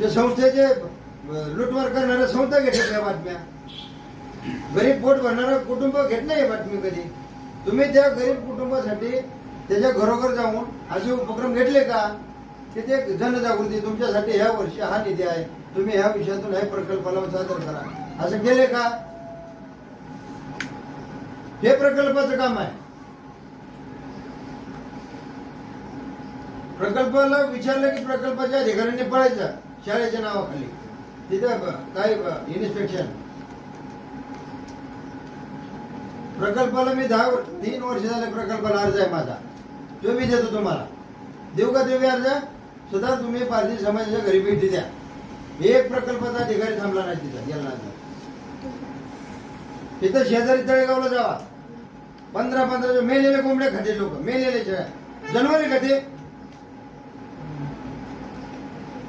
ते संस्थेचे लुटमार करणाऱ्या संस्था घेतात या बातम्या. गरीब पोट भरणारं कुटुंब घेत नाही बातमी कधी. तुम्ही त्या गरीब कुटुंबासाठी त्याच्या घरोघर जाऊन असे उपक्रम घेतले का? की ते जनजागृती तुमच्यासाठी ह्या वर्षी हा निधी आहे, तुम्ही ह्या विषयातून ह्या प्रकल्पाला सादर करा, असं केले का? हे प्रकल्पाचं काम आहे. प्रकल्पाला विचारलं की प्रकल्पाच्या अधिकाऱ्यांनी पळायचं शाळेच्या नावाखाली. तिथं काय इन्स्पेक्शन. प्रकल्पाला मी 3 वर्ष झाले प्रकल्पाला अर्ज आहे माझा, तो मी देतो तुम्हाला. देऊ का तुम्ही अर्ज? सुद्धा तुम्ही पारधी समाजाच्या घरी भेटी द्या. एक प्रकल्पाचा अधिकारी थांबला नाही तिथं गेला. तिथं शेजारी तळेगावला जावा. 15 मेलेले कोंबड्या खाते लोक, मेलेले जनावरे खाते.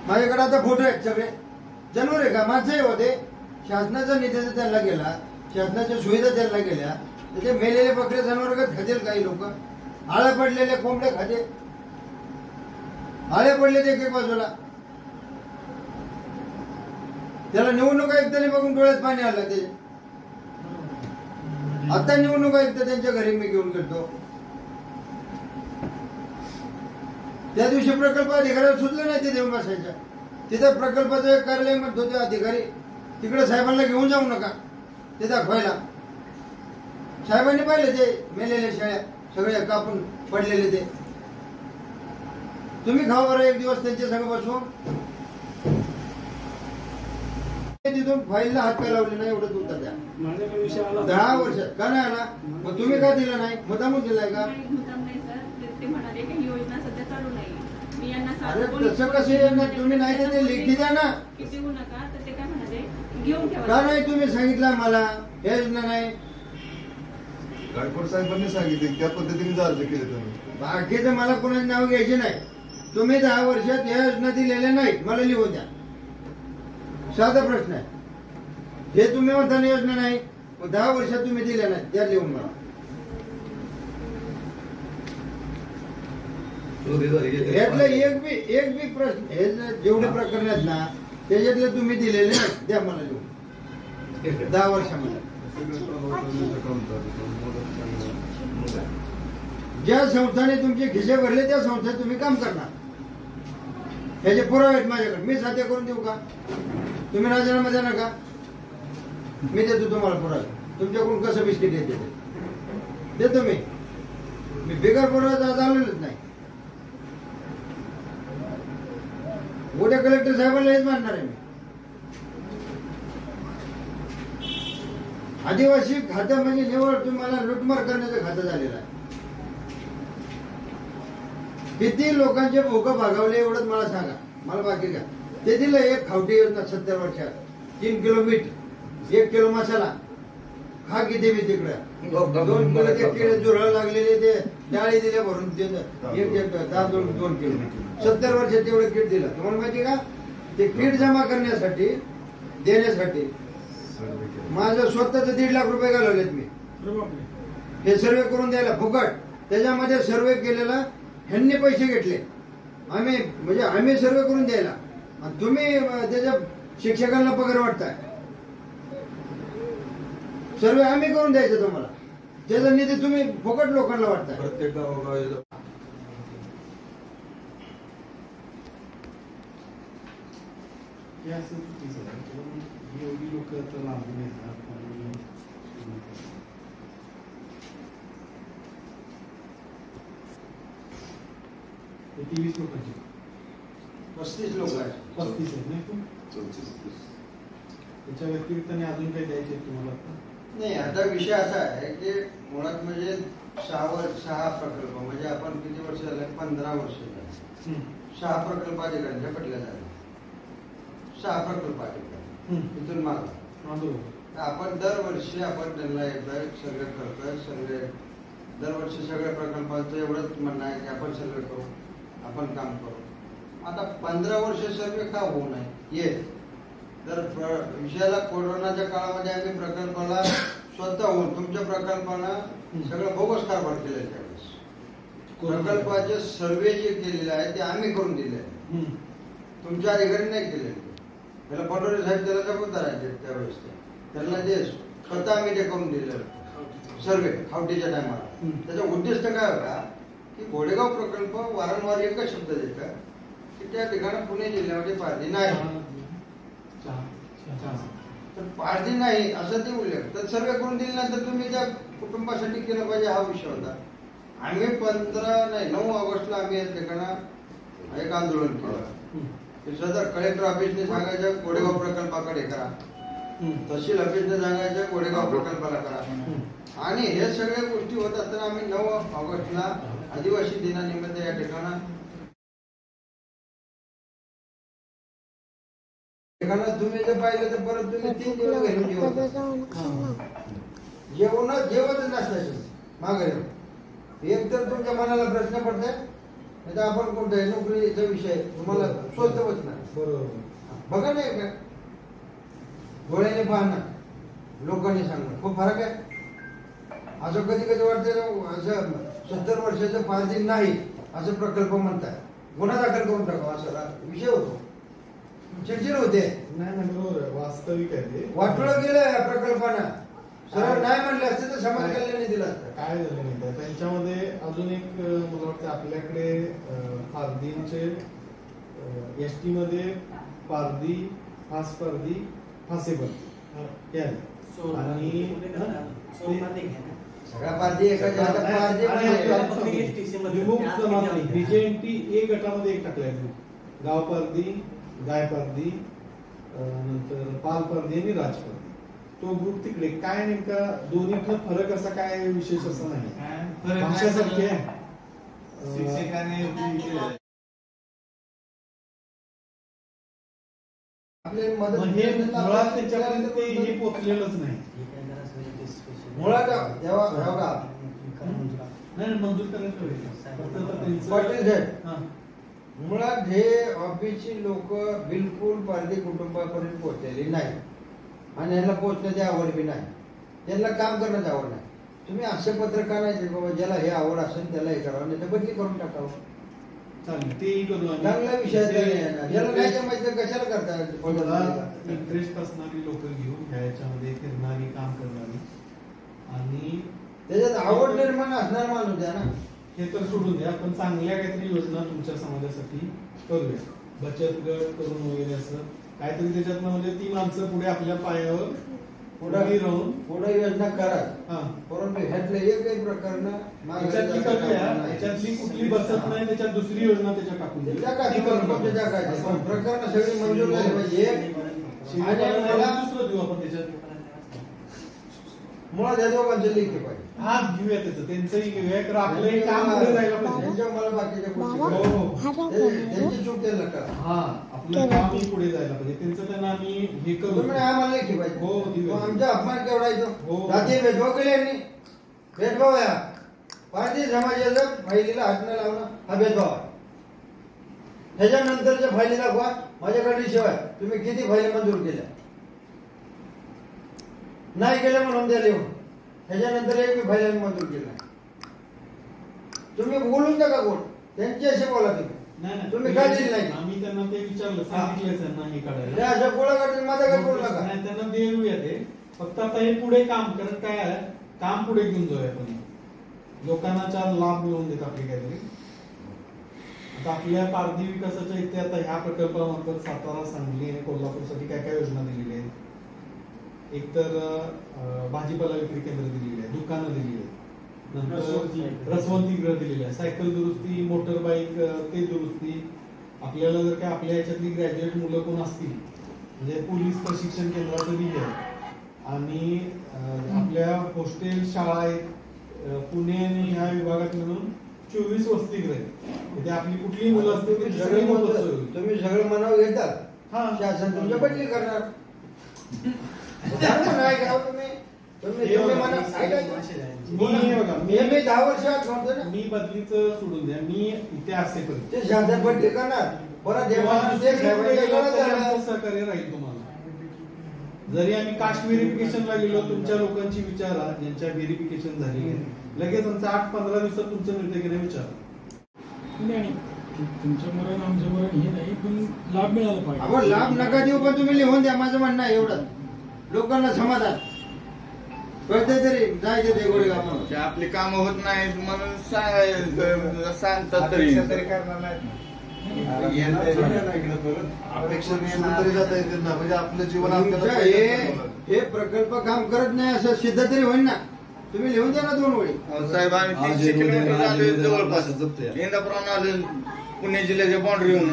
माझ्याकडे आता फोटो आहेत सगळे. जनावरे का माणसंही होते. शासनाचा निधी त्यांना गेला, शासनाच्या सुविधा त्यांना गेल्या, तर ते मेलेले बकरे जनावर खातील काही लोक. आळ्या पडलेले कोंबड्या खाते. आळे पडले ते एक बाजूला. त्याला निवडणूक आयुक्तांनी बघून डोळ्यात पाणी आलं. ते आता निवडणूक आयुक्त त्यांच्या घरी मी घेऊन गेलो. त्या दिवशी प्रकल्प अधिकाऱ्याला सुचलं नाही ते देऊन बसायच्या. तिथं प्रकल्पाचं कार्यालय म्हणत होते अधिकारी, तिकडे साहेबांना घेऊन जाऊ नका ते दाखवायला. साहेबांनी पाहिले ते मेलेले शेळ्या सगळे कापून पडलेले. ते तुम्ही खावा बरं एक दिवस त्यांच्या संग बसून. तिथून फाईलला हात काय लावले नाही एवढं उत्तर द्या. 10 वर्ष का नाही आला? मग तुम्ही का दिला नाही? मुद्दामून दिलाय का? अरे तसं कसं येणार? तुम्ही नाही तर ते लेखी द्या ना. का नाही तुम्ही सांगितलं मला हे योजना नाही? गायकवाड साहेबांनी सांगितले त्या पद्धतीने अर्ज केले तुम्ही. बाकीचं मला कोणाचे नाव घ्यायचे नाही. तुम्ही 10 वर्षात या योजना दिलेल्या नाहीत, मला लिहून द्या. साधा प्रश्न आहे. हे तुम्ही म्हणता योजना नाही, 10 वर्षात तुम्ही दिल्या नाही, त्या लिहून मला. यातलं एक बी प्रश्न हे जेवढे प्रकरण आहेत ना त्याच्यातले तुम्ही दिलेले नाही, द्या मला लिहून 10 वर्षामध्ये. ज्या संस्थाने तुमचे खिसे भरले त्या संस्थेत तुम्ही काम करणार. ह्याचे पुरावे आहेत माझ्याकडे. मी साध्य करून देऊ का? तुम्ही राजीनामा द्या नका, मी देतो तुम्हाला पुरावे. तुमच्याकडून कसं बिस्किट येते ते देतो मी बिगर पुरावा चालवलंच नाही. उद्या कलेक्टर साहेबांना हेच मानणार आहे मी. आदिवासी खातं म्हणजे निवड तुम्हाला लुटमार करण्याचं खातं झालेलं आहे. किती लोकांचे भोग भागवले एवढंच मला सांगा, मला बाकी का. ते दिलं एक खावटी योजना 70 वर्षात. 3 किलो मीठ, 1 किलो मसाला. खा किती मी तिकडे 2 किलो ते किडे जुरळ लागलेले ते डाळी दिल्या भरून. 2 किलो 70 वर्षात तेवढं किट दिलं. तुम्हाला माहिती का? ते किट जमा करण्यासाठी देण्यासाठी माझं स्वतःच 1.5 लाख रुपये घालवलेत मी. हे सर्वे करून द्यायला फुकट. त्याच्यामध्ये सर्वे केलेला ह्यांनी पैसे घेतले. आम्ही सर्वे करून द्यायला, आणि तुम्ही त्याच्या शिक्षकांना पगार वाटताय. सर्वे आम्ही करून द्यायचं तुम्हाला, त्याचा निधी तुम्ही फुकट लोकांना वाटताय. प्रत्येक गावोगावी किती 20 लोकांची 35 लोक आहेत. 35 आहेत नाही तू? त्याच्या व्यतिरिक्त अजून काही द्यायचे तुम्हाला? नाही, आता विषय असा आहे की मुळात म्हणजे 6 प्रकल्प म्हणजे आपण किती वर्ष झाले? 15 वर्ष झाले. 6 प्रकल्प अधिकाऱ्यांच्या पटल्या झाल्या. 6 प्रकल्प अधिकारी तिथून मागं. आपण दरवर्षी आपण त्यांना एकदा सर्वे करतोय. सर्वे दरवर्षी सगळ्या प्रकल्पांचं एवढंच म्हणणं आहे की आपण सर्वे करू, आपण काम करू. आता 15 वर्ष सर्वे का होऊ नये? येत तर विषयाला कोरोनाच्या काळामध्ये आम्ही प्रकल्पाला स्वतःहून तुमच्या प्रकल्पानं सगळं बोगस कारभार केलेला त्यावेळेस. प्रकल्पाचे सर्वे जे केलेले आहे ते आम्ही करून दिले. तुमच्या अधिकारी नाही केले. त्याला पटोले साहेब त्याला जबाबदार आहे त्यावेळेस त्यांना जे स्वतः आम्ही ते करून दिलेलं सर्वे खावटीच्या टायमाला. त्याचा उद्दिष्ट काय होता की घोडेगाव प्रकल्प वारंवार एकच शब्द देतं की त्या ठिकाणी पुणे जिल्ह्यामध्ये पारधी नाही, तर पारधी नाही असं ते उल्लेख. तर सर्वे करून दिल्यानंतर तुम्ही त्या कुटुंबासाठी केलं पाहिजे हा विषय होता. आम्ही 9 ऑगस्टला आम्ही या ठिकाणी एक आंदोलन केलं. सदर कलेक्टर ऑफिसने सांगायचं घोडेगाव प्रकल्पाकडे करा, तहसील ऑफिसने सांगायचं घोडेगाव प्रकल्पाला करा. आणि हे सगळ्या गोष्टी होत असताना आम्ही 9 ऑगस्टला आदिवासी दिनानिमित्त या ठिकाणी तुम्ही जर पाहिलं तर परत तुम्ही 3 दिवस घरी जेवतच नसताय माघारी. एक तर तुमच्या मनाला प्रश्न पडताय, नाही तर आपण कोणत्याही नोकरीचा विषय तुम्हाला स्वस्त बसणार. बरोबर बघा नाही का, डोळ्याने पाहणं लोकांनी सांगणं खूप फरक आहे. असं कधी कधी वाटतं असं 70 वर्षाचं पारधी नाही असं प्रकल्प म्हणताय, गुन्हा दाखल करून टाकावा असा विषय होतो. चिडचिड होते. नाही बरोबर वास्तविक आहे ते. वाटलं गेलं या प्रकल्पानं. सरळ नाही म्हणले असते तर समाज कल्याणी दिला असतं. काय झालं नाही तर त्यांच्यामध्ये अजून एक मला वाटतं आपल्याकडे पारधींचे एसटी मध्ये पारधी, फास पारधी, फासेबल हे आहे. आणि सगळ्या पारधी एका बीजेएनटी ए गटामध्ये एक टाकलाय. गाव पारधी, गाय पारधी, नंतर पाल पारधी आणि राज पारधी. तो ग्रुप तिकडे काय नेमका दोन्हीतला फरक असा काय विशेष असं नाही. भाषासारखी आहे. आपले मदत मुळात त्याच्यापर्यंत ते हे पोचलेलंच नाही. मुळात जेव्हा नाही मंजूर करायचं पाटील साहेब मुळात हे ऑफिसची लोक बिलकुल पारधी कुटुंबापर्यंत पोहोचलेली नाही आणि यांना पोहोचण्याची आवड बी नाही, त्यांना काम करण्याची आवड नाही. तुम्ही असे पत्रकार नाही बाबा ज्याला हे आवड असेल त्याला हे करावं, नाही तर बदली करून टाकावं. चालेल तेही करू. चांगला विषय ज्याला नाही जमायचं कशाला करतात. इंटरेस्ट असणारी लोक घेऊन ह्याच्यामध्ये फिरणारी, काम करणारी आणि त्याच्यात आवड निर्माण असणार माणूस द्या ना. हे तर सोडून द्या, पण चांगल्या काहीतरी योजना तुमच्या समाजासाठी करूया. बचत गट करून वगैरे असं काहीतरी त्याच्यातनं म्हणजे ती माणसं पुढे आपल्या पायावर पुढे राहून पुढे योजना करा. परंतु ह्यातलं एकही प्रकरण त्याच्यातली कुठली बसत नाही, त्याच्यात दुसरी योजना त्याच्यात टाकून प्रकरण सगळी मंजूर झाली पाहिजे. दुसरं देऊ आपण त्याच्यात मुळात या दोघांचं लेखी पाहिजे. हा घेऊया त्याचं, त्यांचंही घेऊया. तर आपलंही काम पुढे जायला पाहिजे. मला बाकीच्या गोष्टी त्यांची चूक त्यांना करा. हा आपलं कामही पुढे जायला पाहिजे. त्यांचं त्यांना आम्ही हे करू. आम्हाला लेखी पाहिजे. हो आमचा अपमान केवढा येतो. हो जाती भेदभाव केले यांनी. भेदभाव या पारधी समाजाचा फायलीला हात न लावणं हा भेदभाव आहे. त्याच्यानंतरच्या फायली दाखवा माझ्याकडे शिवाय तुम्ही किती फायली मंजूर केल्या नाही केलं म्हणून द्या लिहून. त्याच्यानंतर एक फायली मंजूर केला. तुम्ही बोलून नका कोण त्यांच्याशी बोला. तुम्ही काय दिली नाही. आम्ही त्यांना ते विचारलं, सांगितलं त्यांना हे काढायला. असं गोळा काढून माझा काय बोलू नका. नाही त्यांना देऊया ते. फक्त आता हे पुढे काम कारण काय आहे, काम पुढे घेऊन जाऊया आपण. लोकांना 4 लाभ मिळवून देत आपले काहीतरी. आता आपल्या पारधी विकासाच्या इथे आता ह्या प्रकल्पामार्फत सातारा, सांगली आणि कोल्हापूरसाठी काय काय योजना दिलेल्या आहेत. एक तर भाजीपाला विक्री केंद्र दिलेली आहे, दुकानं दिलेली आहेत, नंतर रसवंती गृह दिलेलं आहे, सायकल दुरुस्ती, मोटर बाईक ते दुरुस्ती. आपल्याला जर काय आपल्या याच्यातली ग्रॅज्युएट मुलं कोण असतील म्हणजे पोलीस प्रशिक्षण केंद्राचं दिलं आहे. आणि आपल्या हॉस्टेल शाळा आहेत पुणे आणि ह्या विभागात मिळून 24 वसतिगृह. तिथे आपली कुठलीही मुलं असतील तुम्ही सगळं मनावर घेतात. हा शासन तुमच्या बदली करणार. मी 10 वर्षात म्हणतो ना मी बदलीचं सोडून द्या. मी इथे असेपर्यंत ते शासन बदली करणार. परत सहकार्य राहील तुम्हाला. जरी आम्ही कास्ट व्हेरिफिकेशनला गेलो तुमच्या लोकांची विचारा ज्यांच्या व्हेरिफिकेशन झाली लगेच आमचं 8-15 दिवसात तुमचं मिळतं की नाही विचारा. तुमचं मरण आमचं मरण हे नाही, पण लाभ मिळाला पाहिजे. आपण लाभ नका देऊ, पण तुम्ही लिहून द्या. माझं म्हणणं आहे एवढं, लोकांना समाधान कळते तरी जायचे ते गोरेगाव म्हणून. ते आपली कामं होत नाहीत म्हणून सांगतात तरी करणार नाहीत ना. अपेक्षा विसरून तरी जाता येतील ना, म्हणजे आपलं जीवन तुमच्या आपल्याला हे प्रकल्प काम करत नाही असं सिद्ध तरी होईल ना. तुम्ही लिहून द्या ना 2 ओळी. साहेब आम्ही 300 किलोमीटर आलोय जवळपास इंदापुरात आलोय, पुणे जिल्ह्याच्या बाउंड्रीहून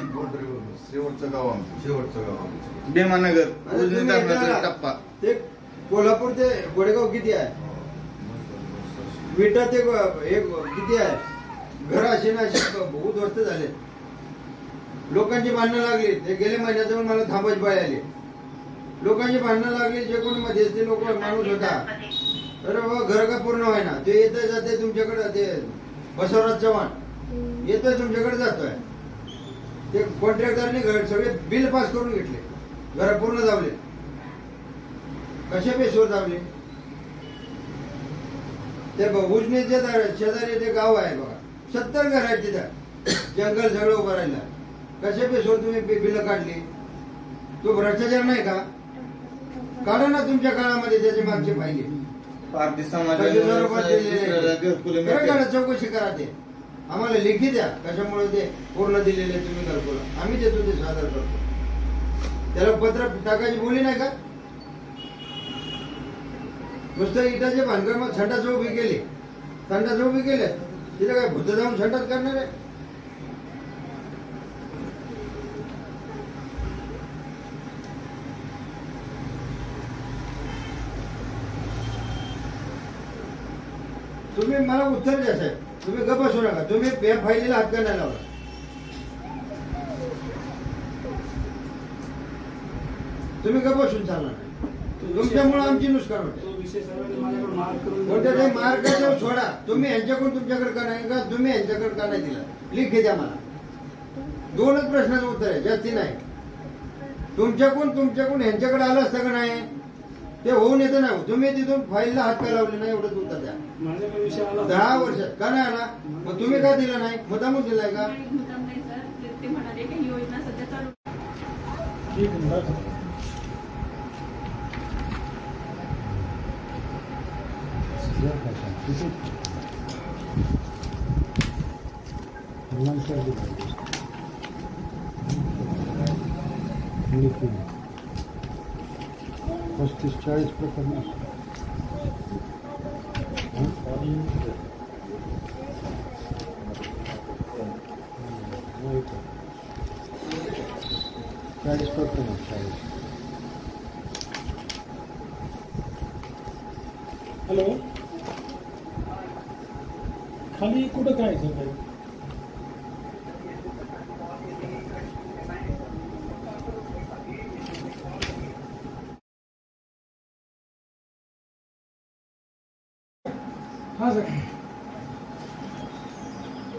शेवटचं गाव आमचं, शेवटचं गाव आमचं. भीमानगर आता उजनी तुम्ही धरणाचा एकदा टप्पा. ते कोल्हापूर ते गोडेगाव किती आहे? विटा ते एक किती आहे? घर असे ना असे बहुत वर्ष झाले. लोकांची भांडणं लागली. ते गेले महिन्यात मला थांबायची बाय आली. लोकांची भांडणं लागली. जे कोणी मध्यस्थी लोक माणूस होता, अरे बाबा घर का पूर्ण व्हाय ना. ते येतोय जाते तुमच्याकडे. ते बसवराज चव्हाण येतोय तुमच्याकडे जातोय. ते कॉन्ट्रॅक्टरने घर सगळे बिल पास करून घेतले. घर पूर्ण दाबले. कशा बेसवर दाबले? ते उजनीच्या शेजारी ते गाव आहे बघा, 70 घर आहेत तिथं. जंगल सगळं उभं राहिलं. कशा बेसवर तुम्ही बिल काढली? तो भ्रष्टाचार नाही का? काढा ना तुमच्या काळामध्ये त्याचे मागचे पाहिजे. पारधी 25,000 रुपये दिलेले. घरकुलं खरं मिळते. काढा, चौकशी करा. ते आम्हाला लेखी द्या कशामुळे ते पूर्ण दिलेले तुम्ही घरकुलं. आम्ही देतो ते सादर करतो. त्याला पत्र टाकायची बोली नाही का? नुसतं इटाचे भानगड मग संडास उभी केली. संडास उभी केले तिथे काय भूत जाऊन संडास करणार आहे? तुम्ही मला उत्तर द्या साहेब. तुम्ही गप्प बसू नका. तुम्ही या फायलीला हात का नाही लावला? तुम्ही गप्प बसून चालणार नाही. तुमच्यामुळे आमची नुकसान होते. तो विषय सर्वांनी माझ्याकडे मार्क करून कोणत्या ते मार्गाच्या सोडा. तुम्ही यांच्याकडून तुमच्याकडे का नाही, का तुम्ही यांच्याकडे का नाही दिला? लिख द्या मला. 2च प्रश्नाचं उत्तर आहे, जास्ती नाही. तुमच्याकडून यांच्याकडे आलं असतं का नाही? ते होऊन येतं नाही. तुम्ही तिथून फाईलला हात का लावले नाही एवढंच उत्तर द्या. माझ्याकडे विषय आला 10 वर्षात का नाही आला? मग तुम्ही का दिला नाही? मुद्दामून दिलाय का? मुद्दाम नाही सर. ते म्हणाले की ही योजना सध्या चालू ठीक आहे, बरं. पस्तीस 40 प्रकरण चाळीस प्रकरण 40. हॅलो, खाली कुठं काय सर काही? हा सर.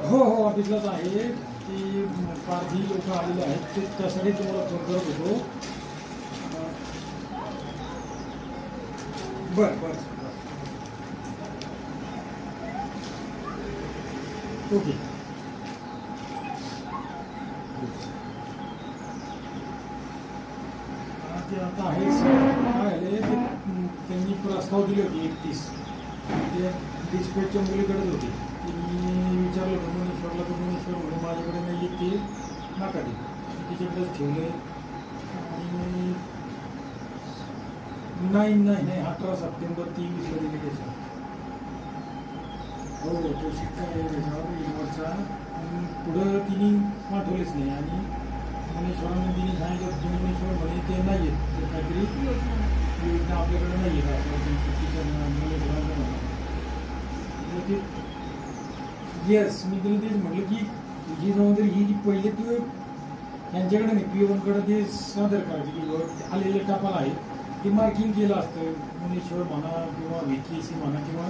हो हो, ऑफिसलाच आहे. ती पारधी लोक आलेले आहेत, ते त्यासाठी तुम्हाला फोन करत होतो. बरं बरं बरं, ओके. ते आता आहे काय झाले, त्यांनी प्रस्ताव दिले होते 31. ते डिस्पॅचच्या मुलीकडेच होते. त्यांनी विचारलं भुवनेश्वरला, तर भुवनेश्वर म्हणे माझ्याकडे नाही येत, ते नका दे. तिच्याकडेच ठेवले. आणि नाही नाही नाही 18 सप्टेंबर 23 दिले त्याचा. हो, तो शिक्का आहे त्याच्यावर इनवरचा. पुढं तिने पाठवलेच नाही. आणि भुवनेश्वरांनी तिने सांगितलं, भुवनेश्वर म्हणे ते नाही आहेत, ते काहीतरी योजना आपल्याकडे नाही आहेत असं तिच्या भुवनेश्वरांचं म्हणणं. येस, मी तिला तेच म्हटलं की तुझी जबाबदारी ही जी पहिले तू यांच्याकडे नाही, PO1कडे ते सादर करायचे की आलेले टपाल आहे ते मार्किंग केलं असतं. भुवनेश्वर म्हणा किंवा VKC म्हणा किंवा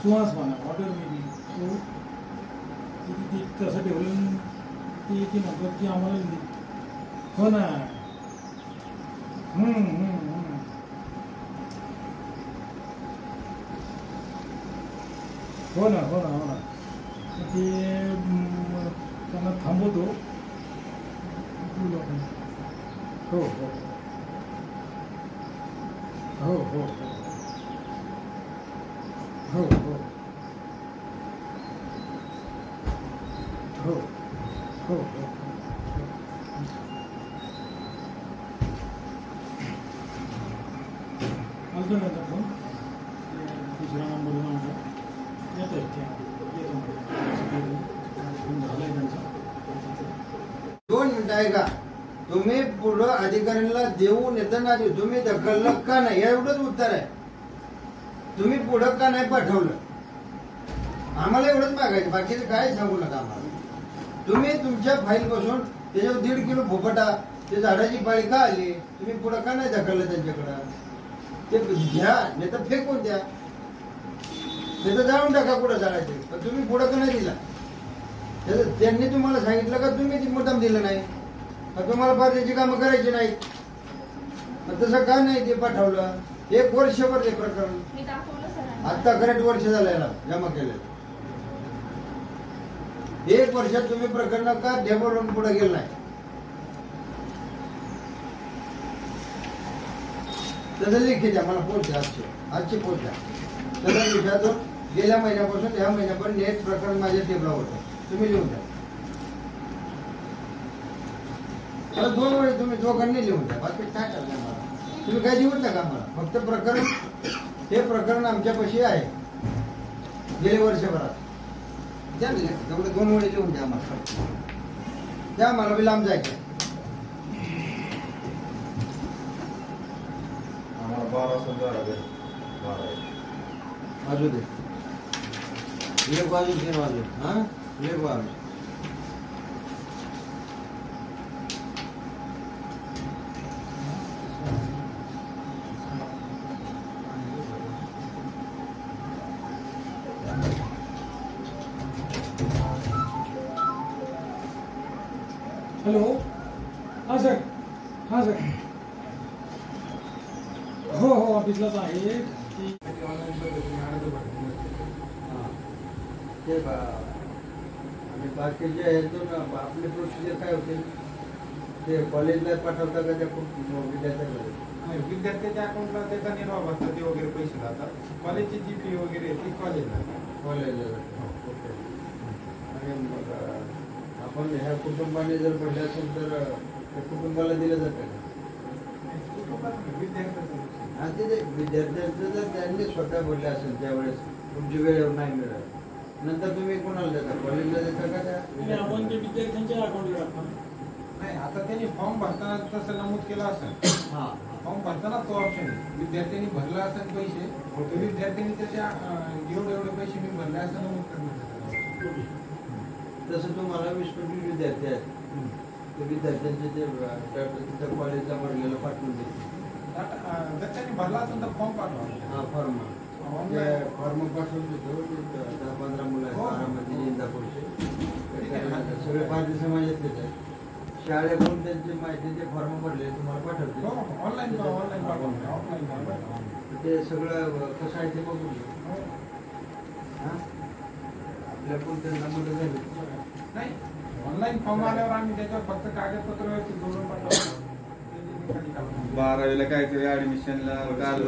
सुहास म्हणा, ऑर्डर मी तो ते तसं ठेवलं. ते म्हणतात की आम्हाला हो ना. हो ना हो ना हो ना. ते त्यांना थांबवत पाठवतो. बोलू आपण. हो हो हो हो हो हो हो हो हो आलतो ना आता फोन दुसरा नंबर आमचा येतो येतो फोन झाला आहे त्यांचा. 2 मिनिटं आहे का तुम्ही पुढं अधिकाऱ्यांना देऊन येताना तुम्ही ढकललं का नाही एवढंच उत्तर आहे. तुम्ही पुढं का नाही पाठवलं आम्हाला एवढंच मागायचं बाकीचं काय सांगू नका आम्हाला. तुम्ही तुमच्या फाईल पासून त्याच्यावर 1.5 किलो भोपटा ते झाडाची पाळी का आली तुम्ही पुढं का नाही ढकललं त्यांच्याकडं. ते घ्या नाही तर फेकून द्या नाही तर जाळून टाका कुठं जाळायचे. पण तुम्ही पुढं का नाही दिला त्यांनी तुम्हाला सांगितलं का तुम्ही ती मुद्दाम दिलं नाही का तुम्हाला फार त्याची कामं करायची नाहीत. तसं का नाही ते पाठवलं. 1 वर्षभर ते प्रकरण मी दाखवलं सर. आता करेक्ट वर्ष झालं याला जमा केलं. 1 वर्षात तुम्ही प्रकरण का डेव्हलप पुढे गेलं नाही. तसं लिखी द्या मला पोच द्या आजची पोच द्या. तसं विषयातून गेल्या महिन्यापासून ह्या महिन्यापर्यंत नेट प्रकरण माझ्या टेबलावर होतं तुम्ही लिहून द्या. मला 2 वेळेस तुम्ही दोघांनी लिहून द्या बाकी काय करणार मला तुम्ही काय देऊच नका मला. फक्त प्रकरण हे प्रकरण आमच्यापाशी आहे गेले वर्षभरात द्या ना तेवढे 2 वेळेस लिहून द्या मला. द्या मला बी लांब जायचं. आम्हाला 12 वाजता जायला लागेल. 12 वाजू दे 1 वाजून 3 वाजून हा 1 वाजून. हॅलो हां सर हां सर हो हो ऑफिसलाच आहे. ती ते आणि बाकीचे ह्यातून आपले प्रोसिजर काय होते ते कॉलेजला पाठवता का त्या विद्यार्थ्यांमध्ये विद्यार्थ्याच्या अकाउंटला त्याचा निर्वाह भत्ता वगैरे पैसे जातात. कॉलेजची जी फी वगैरे ती कॉलेजला. ओके. आणि मग आपण ह्या कुटुंबाने जर पडले असेल तर त्या कुटुंबाला दिलं जातं का. हा ते विद्यार्थ्यांचं जर त्यांनी स्वतः बोलले असेल त्यावेळेस तुमची वेळेवर नाही मिळत नंतर तुम्ही कोणाला देता कॉलेजला देता का त्या आपण ते विद्यार्थ्यांच्या अकाउंटला टाकतो. नाही आता त्यांनी फॉर्म भरताना तसं नमूद केलं असेल. हां फॉर्म भरताना तो ऑप्शन आहे. विद्यार्थ्यांनी भरला असेल पैसे तर विद्यार्थ्यांनी त्याच्या एवढे पैसे मी भरले असं नमूद करण्यात. तसं तुम्हाला 20-25 विद्यार्थी आहेत ते विद्यार्थ्यांचे ते तिथं कॉलेजला भरलेलं पाठवून देते. जर त्यांनी भरला असेल तर फॉर्म पाठवा. हा फॉर्म फॉर्म पाठवून देतो. 10-15 मुलं आहेत बारामती इंदापूरचे सगळे 5 समाजातलेच आहेत. शाळेकडून त्यांची माहितीचे फॉर्म भरले तुम्हाला पाठवते. ऑनलाईन ते सगळं कसं आहे ते बघून घेऊ. हां आपल्याकडून त्यांना मदत झाली नाही. ऑनलाईन फॉर्म आल्यावर आम्ही त्याच्यावर फक्त कागदपत्र व्यवस्थित जोडून पाठवतो. 12वीला काहीतरी ऍडमिशनला काल